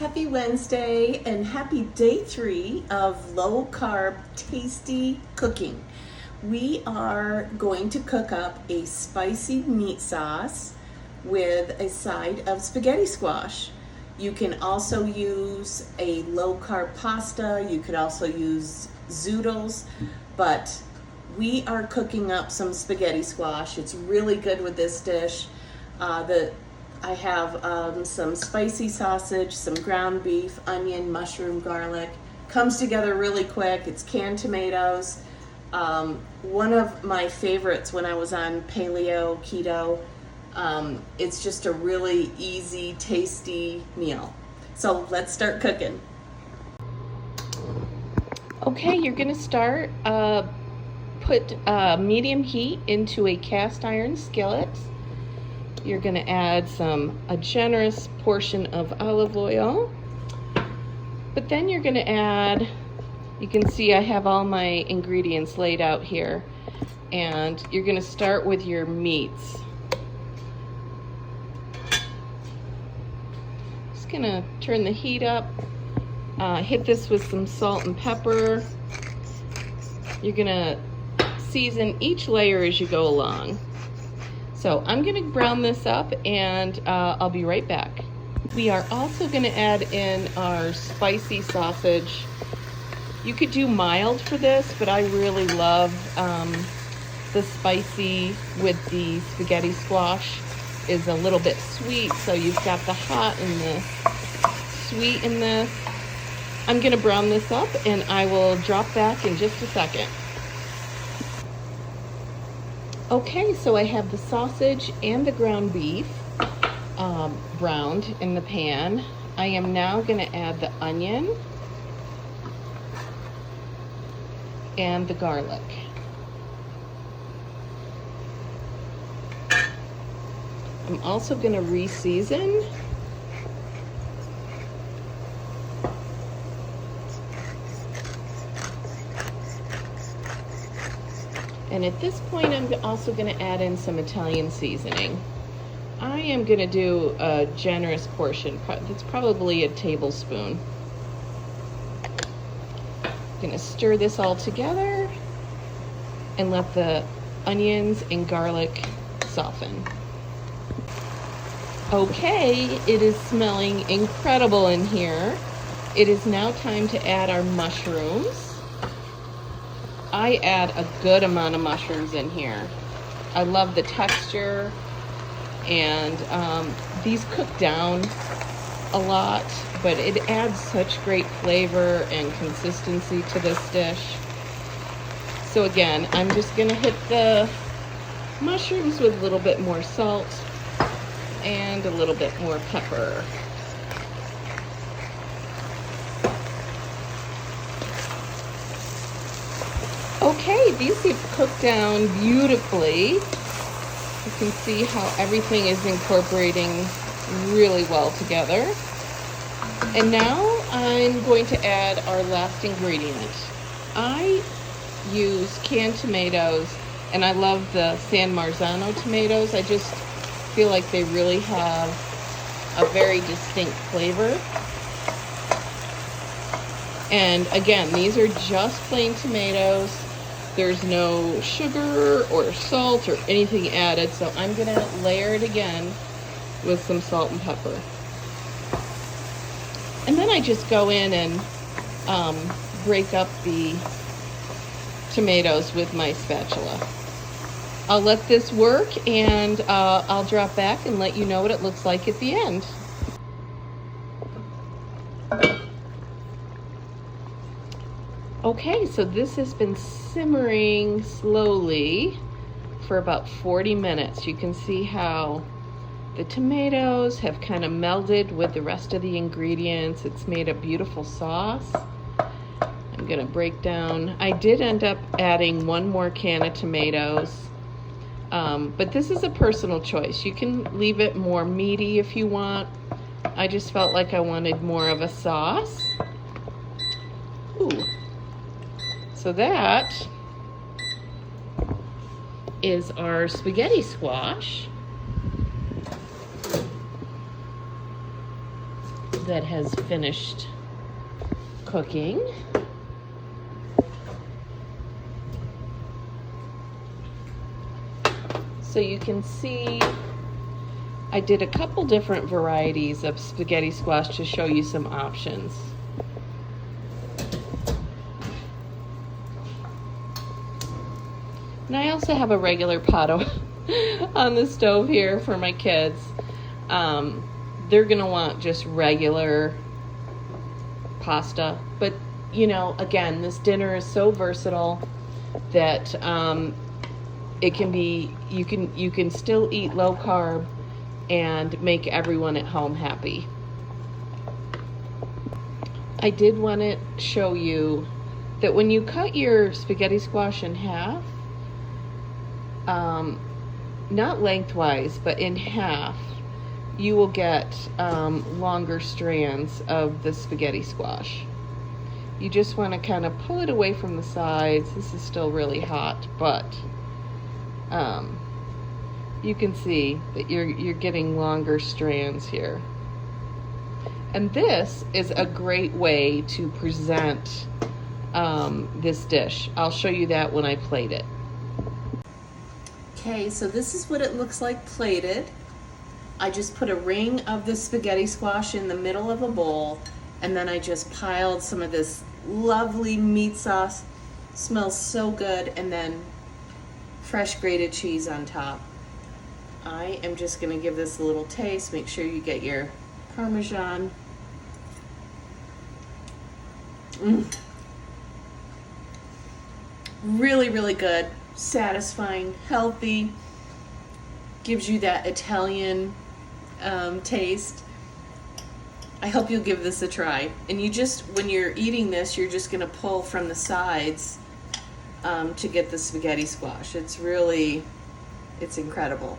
Happy Wednesday and happy day 3 of low carb tasty cooking. We are going to cook up a spicy meat sauce with a side of spaghetti squash. You can also use a low carb pasta. You could also use zoodles, but we are cooking up some spaghetti squash. It's really good with this dish. I have some spicy sausage, some ground beef, onion, mushroom, garlic. Comes together really quick. It's canned tomatoes. One of my favorites when I was on paleo, keto. It's just a really easy, tasty meal. So let's start cooking. Okay, you're gonna start, put medium heat into a cast iron skillet. You're going to add a generous portion of olive oil, but then you're going to add, you can see I have all my ingredients laid out here, and you're going to start with your meats. Just going to turn the heat up, hit this with some salt and pepper. You're going to season each layer as you go along. So I'm going to brown this up, and I'll be right back. We are also going to add in our spicy sausage. You could do mild for this, but I really love the spicy with the spaghetti squash. Is a little bit sweet, so you've got the hot in this, sweet in this. I'm going to brown this up, and I will drop back in just a second. Okay, so I have the sausage and the ground beef browned in the pan. I am now going to add the onion and the garlic. I'm also going to re-season. And at this point, I'm also going to add in some Italian seasoning. I am going to do a generous portion. It's probably a tablespoon. I'm going to stir this all together and let the onions and garlic soften. Okay, it is smelling incredible in here. It is now time to add our mushrooms. I add a good amount of mushrooms in here. I love the texture, and these cook down a lot, but it adds such great flavor and consistency to this dish. So again, I'm just gonna hit the mushrooms with a little bit more salt and a little bit more pepper. Okay, these have cooked down beautifully. You can see how everything is incorporating really well together. And now I'm going to add our last ingredient. I use canned tomatoes, and I love the San Marzano tomatoes. I just feel like they really have a very distinct flavor. And again, these are just plain tomatoes. There's no sugar or salt or anything added, so I'm gonna layer it again with some salt and pepper. And then I just go in and break up the tomatoes with my spatula. I'll let this work, and I'll drop back and let you know what it looks like at the end. Okay, so this has been simmering slowly for about 40 minutes. You can see how the tomatoes have kind of melded with the rest of the ingredients. It's made a beautiful sauce. I'm gonna break down. I did end up adding one more can of tomatoes, but this is a personal choice. You can leave it more meaty if you want. I just felt like I wanted more of a sauce. Ooh. So that is our spaghetti squash. that has finished cooking. So you can see I did a couple different varieties of spaghetti squash to show you some options. And I also have a regular pot on the stove here for my kids. They're gonna want just regular pasta, but you know, again, this dinner is so versatile that it can be, you can still eat low carb and make everyone at home happy. I did want to show you that when you cut your spaghetti squash in half, not lengthwise, but in half, you will get longer strands of the spaghetti squash. You just want to kind of pull it away from the sides. This is still really hot, but you can see that you're getting longer strands here. And this is a great way to present this dish. I'll show you that when I plate it. Okay, so this is what it looks like plated. I just put a ring of the spaghetti squash in the middle of a bowl, and then I just piled some of this lovely meat sauce. Smells so good, and then fresh grated cheese on top. I am just gonna give this a little taste. Make sure you get your Parmesan. Really, really good. Satisfying, healthy, gives you that Italian taste. I hope you'll give this a try. And you just, when you're eating this, you're just gonna pull from the sides to get the spaghetti squash. It's incredible.